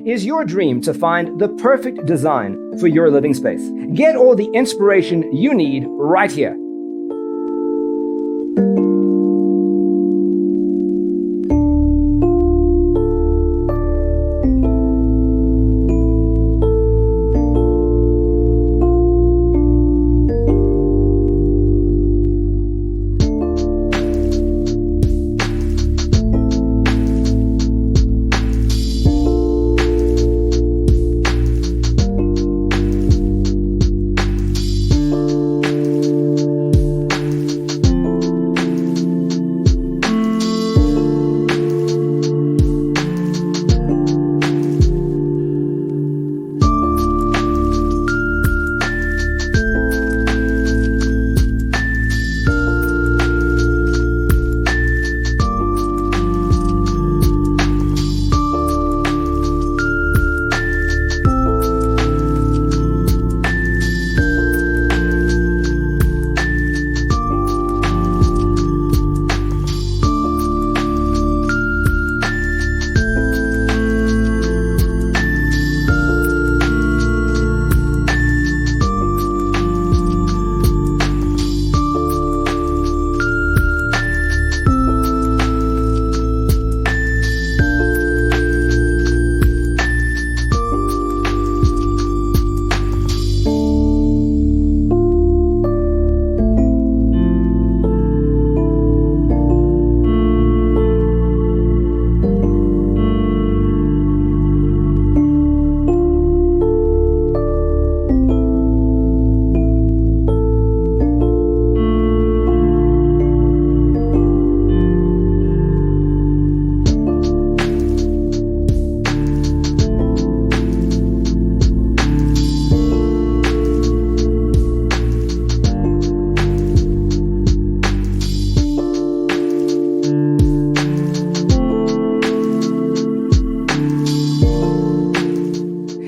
Is your dream to find the perfect design for your living space? Get all the inspiration you need right here.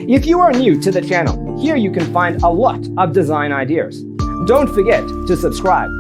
If you are new to the channel, here you can find a lot of design ideas. Don't forget to subscribe.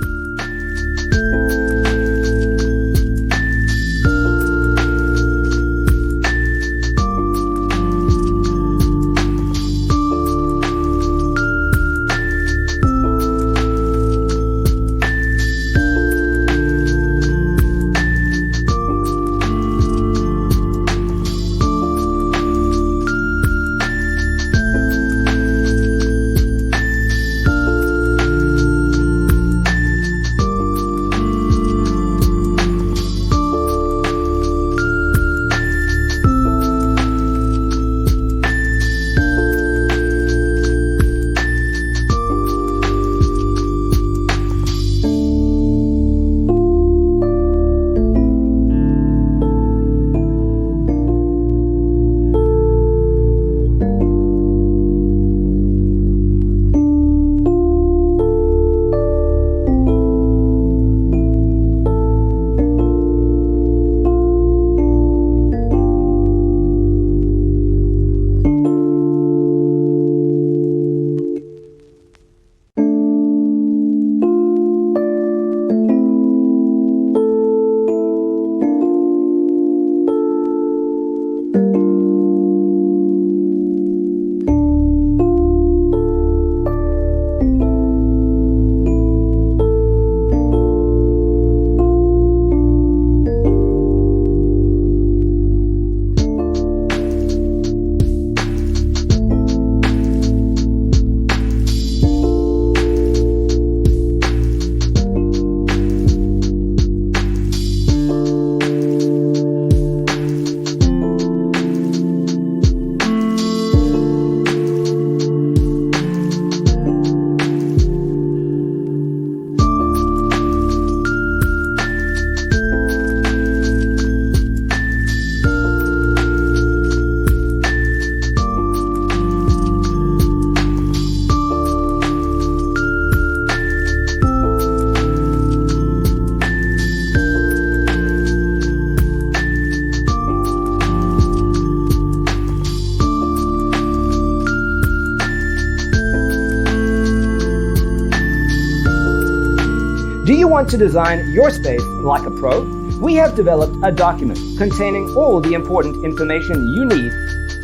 Do you want to design your space like a pro? We have developed a document containing all the important information you need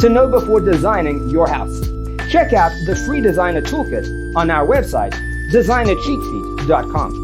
to know before designing your house. Check out the free designer toolkit on our website, designercheatsheet.com.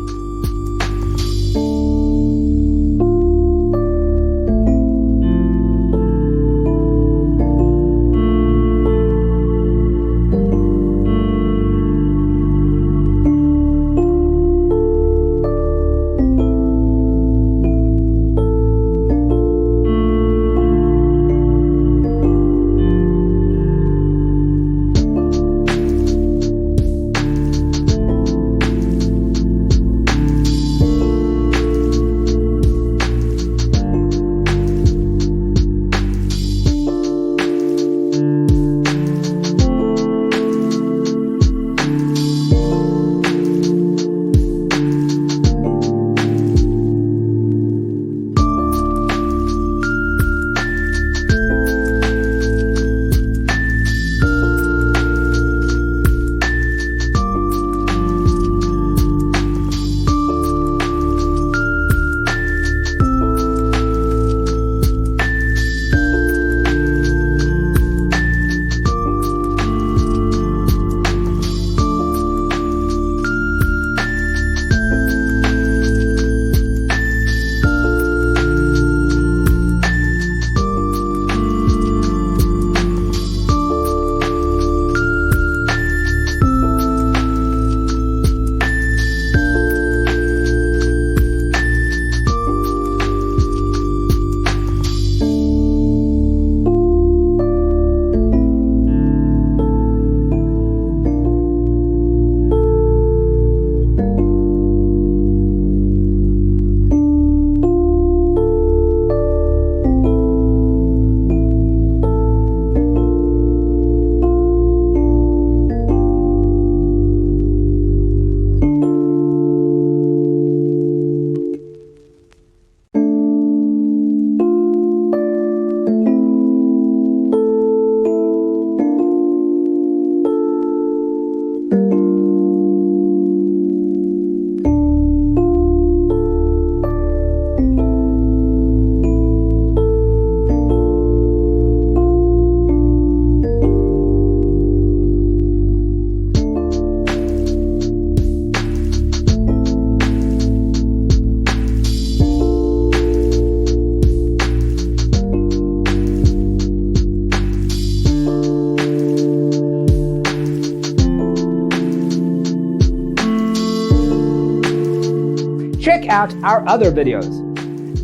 Check out our other videos.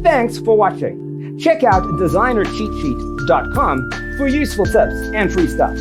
Thanks for watching. Check out designercheatsheet.com for useful tips and free stuff.